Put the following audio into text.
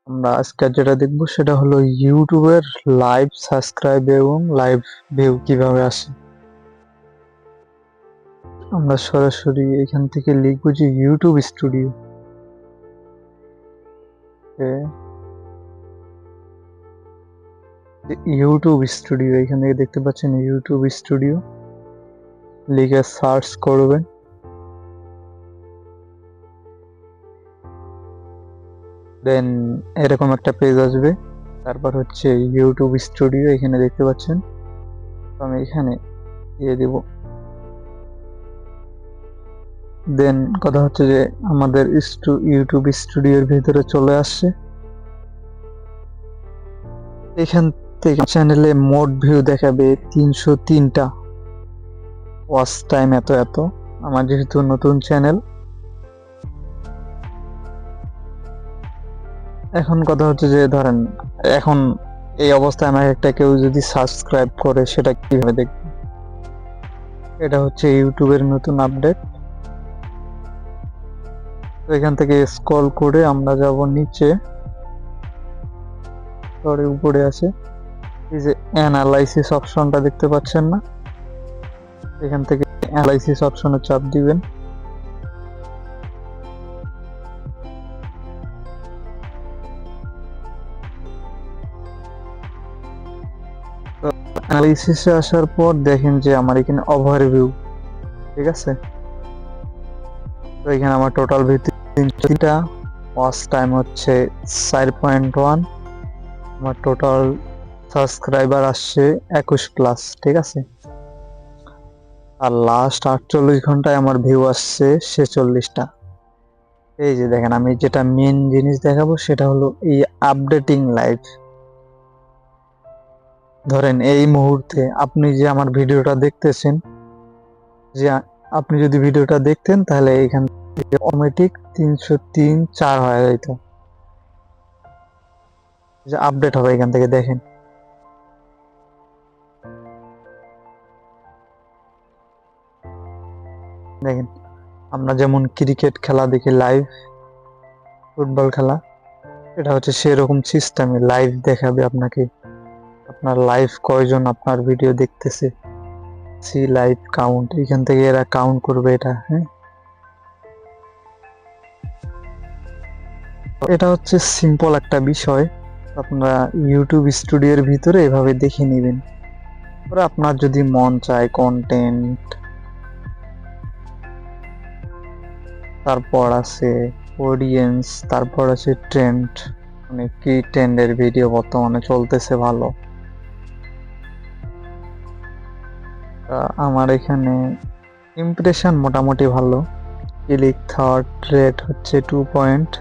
আমরা আজকে যেটা দেখবো সেটা হলো ইউটিউবের লাইভ সাবস্ক্রাইব এবং লাইভ ভিউ কিভাবে আসে। আমরা সরাসরি এখান থেকে লিখবো যে ইউটিউব স্টুডিও। ইউটিউব স্টুডিও এখান থেকে দেখতে পাচ্ছেন ইউটিউব স্টুডিও লিখে সার্চ করবেন। দেন এরকম একটা পেজ আসবে, তারপর হচ্ছে ইউটিউব স্টুডিও এখানে দেখতে পাচ্ছেন। আমি এখানে দিয়ে দিব। দেন কথা হচ্ছে যে আমাদের ইউটিউব স্টুডিওর ভিতরে চলে আসছে। এখান থেকে চ্যানেলে মোট ভিউ দেখাবে 303টা, ওয়াচ টাইম এত। আমার যেহেতু নতুন চ্যানেল, এখন কথা হচ্ছে যে ধরেন এখন এই অবস্থায় আমাকে একটা কেউ যদি সাবস্ক্রাইব করে সেটা কিভাবে দেখবে। এটা হচ্ছে ইউটিউবের নতুন আপডেট। তো এখান থেকে স্ক্রল করে আমরা যাব নিচে, পরে উপরে আছে এই যে অ্যানালাইসিস অপশনটা দেখতে পাচ্ছেন না, এখান থেকে অ্যানালাইসিস অপশনে চাপ দিবেন। তো অ্যানালাইসিসে আসার পর দেখেন যে আমার এখানে ওভারভিউ, ঠিক আছে। তো এখানে আমার টোটাল ভিউ 303টা, ওয়াচ টাইম হচ্ছে 4.1, আমার টোটাল সাবস্ক্রাইবার আসছে 21+, ঠিক আছে। আর লাস্ট 48 ঘন্টায় আমার ভিউ আসছে 46টা। এই যে দেখেন, আমি যেটা মেন জিনিস দেখাবো সেটা হলো এই আপডেটিং লাইভ। ধরেন এই মুহূর্তে আপনি যে আমার ভিডিওটা দেখতেছেন, যে আপনি যদি ভিডিওটা দেখতেন তাহলে এখান থেকে অটোমেটিক 303-4 হয়ে যেত, যে আপডেট হবে এখান থেকে। দেখেন দেখেন আমরা যেমন ক্রিকেট খেলা দেখি লাইভ, ফুটবল খেলা, এটা হচ্ছে সেরকম সিস্টেমে লাইভ দেখাবে আপনাকে, আপনার লাইভ কয়জন আপনার ভিডিও দেখতেছে, সি লাইভ কাউন্ট, এখান থেকে এরা কাউন্ট করবে এটা। হ্যাঁ, এটা হচ্ছে সিম্পল একটা বিষয়, আপনারা ইউটিউব স্টুডিওর ভিতরে এভাবে দেখে নেবেন। পরে আপনার যদি মন চায় কন্টেন্ট, তারপর আছে অডিয়েন্স, তারপর আছে ট্রেন্ড, মানে কি ট্রেন্ডের ভিডিও বর্তমানে চলতেছে ভালো। আমার এখানে ইমপ্রেশন মোটামুটি ভালো, ক্লিক থার্ড রেট হচ্ছে 2 পয়েন্ট,